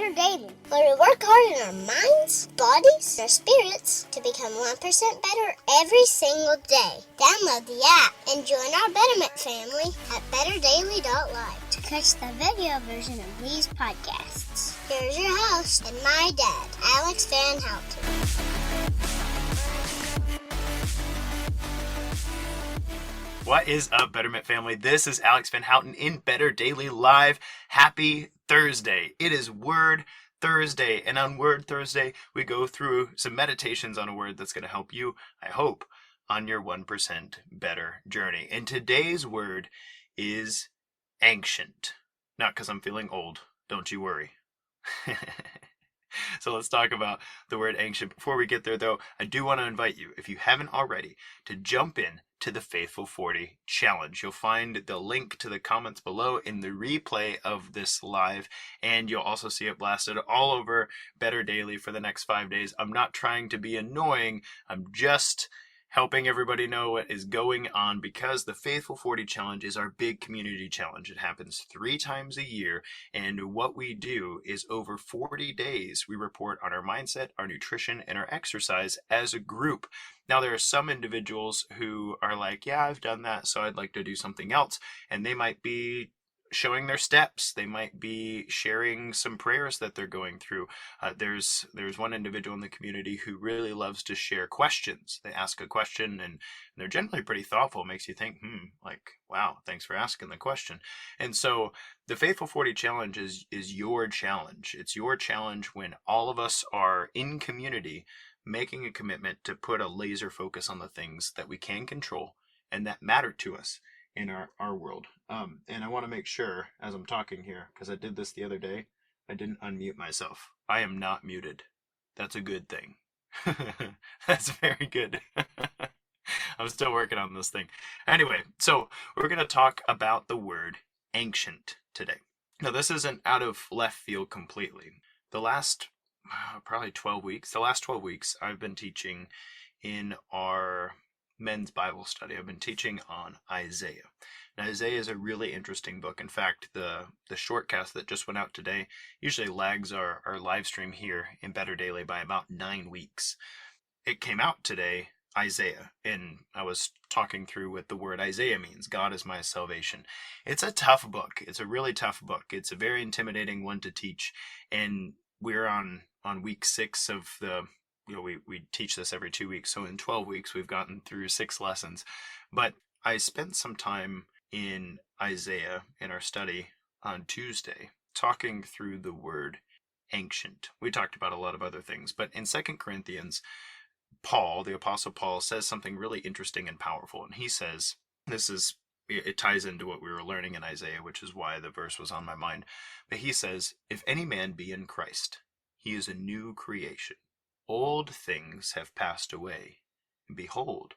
Better Daily, where we work hard in our minds, bodies, and our spirits to become 1% better every single day. Download the app and join our Betterment family at betterdaily.live to catch the video version of these podcasts. Here's your host and my dad, Alex Van Houten. What is up, Betterment family? This is Alex Van Houten in Better Daily Live. Happy Thursday. It is Word Thursday, and on Word Thursday, we go through some meditations on a word that's going to help you, I hope, on your 1% better journey. And today's word is ancient. Not because I'm feeling old, don't you worry. So let's talk about the word ancient. Before we get there, though, I do want to invite you, if you haven't already, to jump in to the Faithful 40 Challenge. You'll find the link to the comments below in the replay of this live, and you'll also see it blasted all over Better Daily for the next 5 days. I'm not trying to be annoying. I'm just helping everybody know what is going on, because the Faithful 40 Challenge is our big community challenge. It happens 3 times a year, and what we do is over 40 days, we report on our mindset, our nutrition, and our exercise as a group. Now, there are some individuals who are like, yeah, I've done that, so I'd like to do something else, and they might be showing their steps. They might be sharing some prayers that they're going through. There's one individual in the community who really loves to share questions. They ask a question and they're generally pretty thoughtful. It makes you think, like, wow, thanks for asking the question. And so the Faithful 40 Challenge is your challenge. It's your challenge when all of us are in community making a commitment to put a laser focus on the things that we can control and that matter to us in our world. And I want to make sure, as I'm talking here, because I did this the other day, I didn't unmute myself. I am not muted. That's a good thing. That's very good. I'm still working on this thing. Anyway, so we're going to talk about the word ancient today. Now, this isn't out of left field completely. The last probably 12 weeks, I've been teaching in our men's Bible study. I've been teaching on Isaiah. And Isaiah is a really interesting book. In fact, the shortcast that just went out today usually lags our live stream here in Better Daily by about 9 weeks. It came out today, Isaiah, and I was talking through what the word Isaiah means. God is my salvation. It's a tough book. It's a really tough book. It's a very intimidating one to teach, and we're on week 6 of the we teach this every 2 weeks. So in 12 weeks, we've gotten through 6 lessons. But I spent some time in Isaiah in our study on Tuesday talking through the word ancient. We talked about a lot of other things. But in 2 Corinthians, Paul, the Apostle Paul, says something really interesting and powerful. And he says, it ties into what we were learning in Isaiah, which is why the verse was on my mind. But he says, if any man be in Christ, he is a new creation. Old things have passed away, and behold,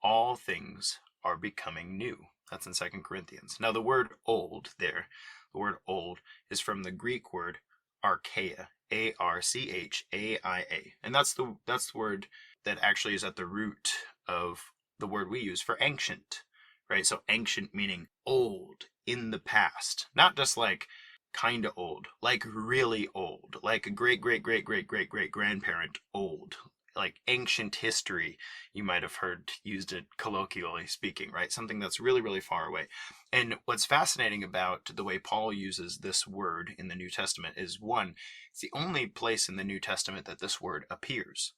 all things are becoming new. That's in 2 Corinthians. Now, the word old there, the word old is from the Greek word archaia, A-R-C-H-A-I-A. And that's the word that actually is at the root of the word we use for ancient, right? So ancient meaning old, in the past, not just like kind of old, like really old, like a great grandparent old, like ancient history. You might have heard used it colloquially speaking, right? Something that's really, really far away. And what's fascinating about the way Paul uses this word in the New Testament is, one, it's the only place in the New Testament that this word appears,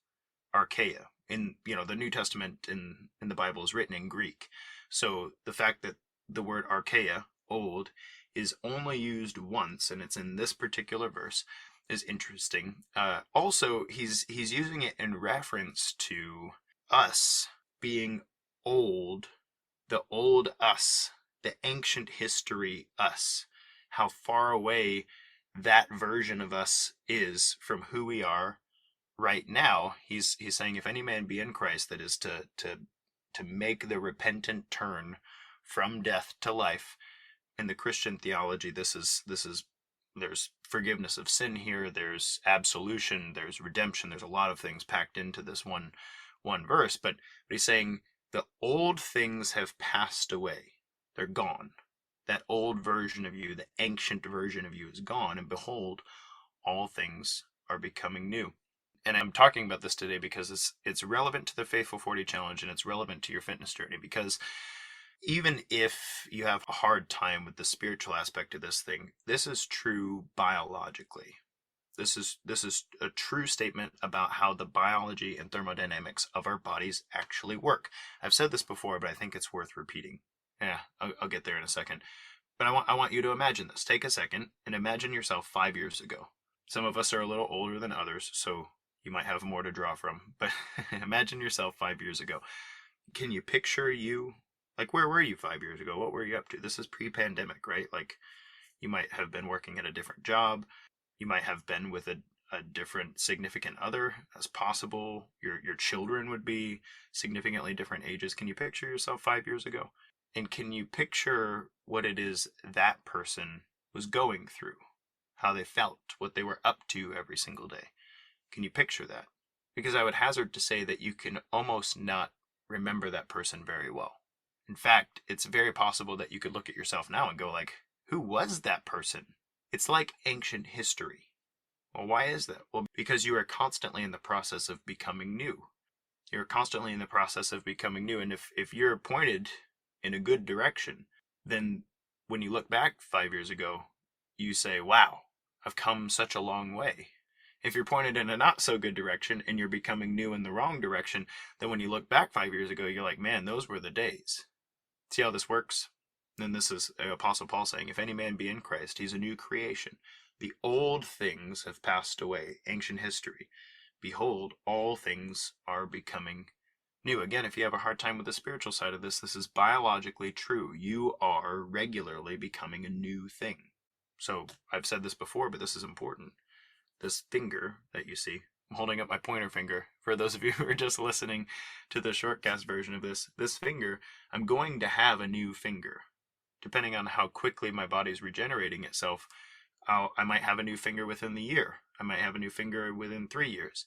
archaia. In the New Testament in the Bible is written in Greek. So the fact that the word archaia, old, is only used once, and it's in this particular verse, is interesting. Also, he's using it in reference to us being old, the old us, the ancient history us, how far away that version of us is from who we are right now. He's saying, if any man be in Christ, that is to make the repentant turn from death to life. In the Christian theology, this is there's forgiveness of sin here, there's absolution, there's redemption, there's a lot of things packed into this one verse. But he's saying the old things have passed away. They're gone. That old version of you, the ancient version of you, is gone, and behold, all things are becoming new. And I'm talking about this today because it's relevant to the Faithful 40 Challenge, and it's relevant to your fitness journey, because even if you have a hard time with the spiritual aspect of this thing, this is true biologically. This is a true statement about how the biology and thermodynamics of our bodies actually work. I've said this before, but I think it's worth repeating. Yeah, I'll get there in a second. But I want you to imagine this. Take a second and imagine yourself 5 years ago. Some of us are a little older than others, so you might have more to draw from. But imagine yourself 5 years ago. Can you picture you? Like, where were you 5 years ago? What were you up to? This is pre-pandemic, right? Like, you might have been working at a different job. You might have been with a different significant other as possible. Your children would be significantly different ages. Can you picture yourself 5 years ago? And can you picture what it is that person was going through? How they felt, what they were up to every single day? Can you picture that? Because I would hazard to say that you can almost not remember that person very well. In fact, it's very possible that you could look at yourself now and go like, who was that person? It's like ancient history. Well, why is that? Well, because you are constantly in the process of becoming new. You're constantly in the process of becoming new. And if you're pointed in a good direction, then when you look back 5 years ago, you say, wow, I've come such a long way. If you're pointed in a not so good direction and you're becoming new in the wrong direction, then when you look back 5 years ago, you're like, man, those were the days. See how this works? And this is Apostle Paul saying, if any man be in Christ, he's a new creation. The old things have passed away, ancient history. Behold, all things are becoming new. Again, if you have a hard time with the spiritual side of this is biologically true. You are regularly becoming a new thing. So I've said this before, but this is important. This finger that you see, I'm holding up my pointer finger. For those of you who are just listening to the shortcast version of this finger, I'm going to have a new finger. Depending on how quickly my body's regenerating itself, I might have a new finger within the year. I might have a new finger within 3 years.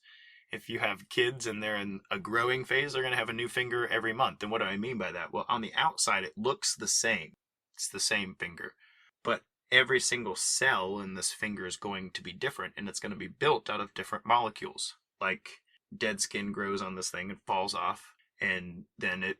If you have kids and they're in a growing phase, they're going to have a new finger every month. And what do I mean by that? Well, on the outside, it looks the same. It's the same finger. But every single cell in this finger is going to be different, and it's going to be built out of different molecules. Like dead skin grows on this thing and falls off, and then it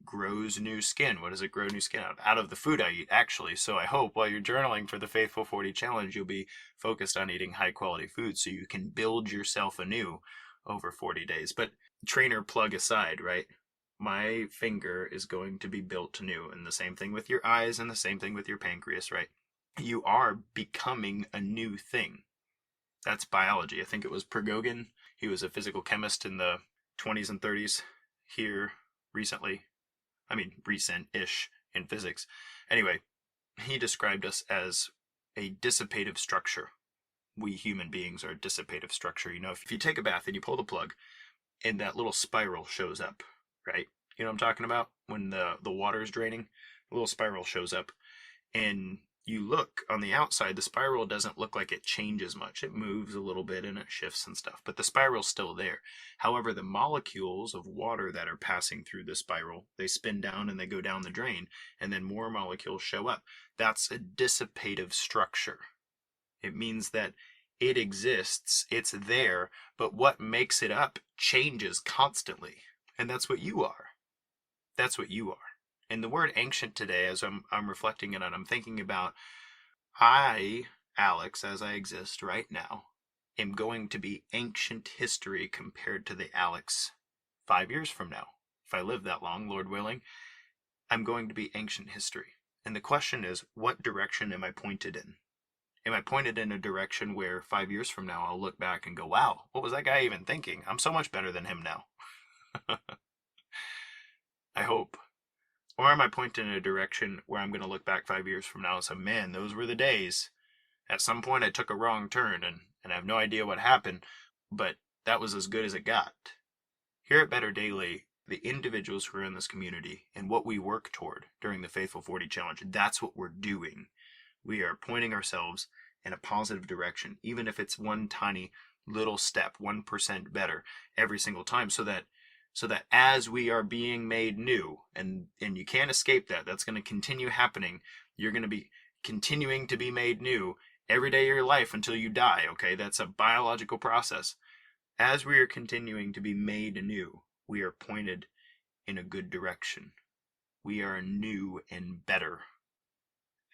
grows new skin. What does it grow new skin out of? Out of the food I eat, actually. So I hope while you're journaling for the Faithful 40 Challenge, you'll be focused on eating high quality food so you can build yourself anew over 40 days. But trainer plug aside, right? My finger is going to be built anew. And the same thing with your eyes and the same thing with your pancreas, right? You are becoming a new thing. That's biology. I think it was Prigogine. He was a physical chemist in the 20s and 30s here recently. I mean, recent-ish in physics. Anyway, he described us as a dissipative structure. We human beings are a dissipative structure. You know, if you take a bath and you pull the plug and that little spiral shows up, right? You know what I'm talking about? When the water is draining, a little spiral shows up. And you look on the outside, the spiral doesn't look like it changes much. It moves a little bit and it shifts and stuff, but the spiral's still there. However, the molecules of water that are passing through the spiral, they spin down and they go down the drain, and then more molecules show up. That's a dissipative structure. It means that it exists, it's there, but what makes it up changes constantly. And that's what you are. That's what you are. And the word ancient today, as I'm reflecting on it, I'm thinking about I, Alex, as I exist right now, am going to be ancient history compared to the Alex 5 years from now. If I live that long, Lord willing, I'm going to be ancient history. And the question is, what direction am I pointed in? Am I pointed in a direction where 5 years from now I'll look back and go, wow, what was that guy even thinking? I'm so much better than him now. I hope. Or am I pointed in a direction where I'm going to look back 5 years from now and say, man, those were the days. At some point I took a wrong turn and I have no idea what happened, but that was as good as it got. Here at Better Daily, the individuals who are in this community and what we work toward during the Faithful 40 Challenge, that's what we're doing. We are pointing ourselves in a positive direction, even if it's one tiny little step, 1% better every single time, so that as we are being made new, and you can't escape that, that's going to continue happening, you're going to be continuing to be made new, every day of your life until you die, okay? That's a biological process. As we are continuing to be made anew, we are pointed in a good direction. We are new and better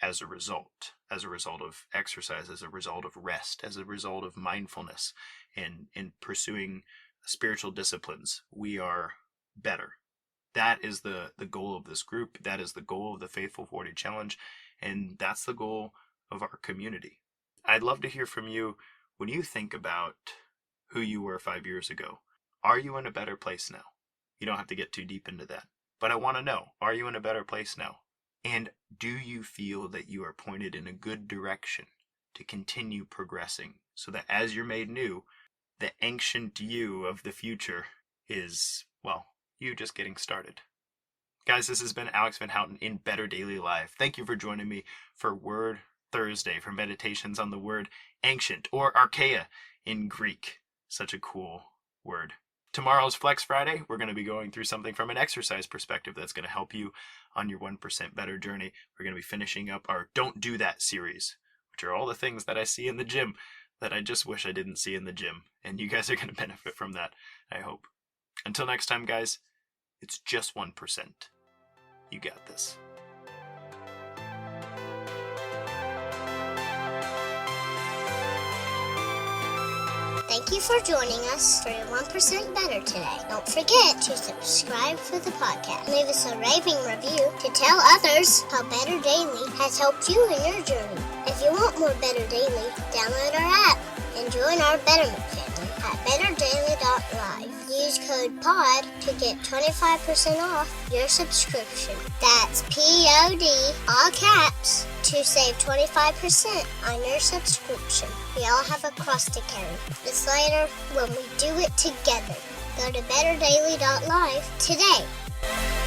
as a result of exercise, as a result of rest, as a result of mindfulness, and in pursuing spiritual disciplines. We are better. That is the goal of this group. That is the goal of the Faithful 40 Challenge, and that's the goal of our community. I'd love to hear from you when you think about who you were 5 years ago. Are you in a better place now? You don't have to get too deep into that, but I want to know, are you in a better place now? And do you feel that you are pointed in a good direction to continue progressing so that as you're made new, the ancient you of the future is, well, you just getting started? Guys, this has been Alex Van Houten in Better Daily Life. Thank you for joining me for Word Thursday, for meditations on the word ancient, or archaea in Greek. Such a cool word. Tomorrow's Flex Friday, we're going to be going through something from an exercise perspective that's going to help you on your 1% better journey. We're going to be finishing up our Don't Do That series, which are all the things that I see in the gym that I just wish I didn't see in the gym. And you guys are going to benefit from that, I hope. Until next time, guys, it's just 1%. You got this. Thank you for joining us for your 1% Better today. Don't forget to subscribe for the podcast. Leave us a raving review to tell others how Better Daily has helped you in your journey. If you want more Better Daily, download our app and join our Betterment family at betterdaily.live. Use code POD to get 25% off your subscription. That's POD, all caps, to save 25% on your subscription. We all have a cross to carry. It's lighter when we do it together. Go to betterdaily.live today.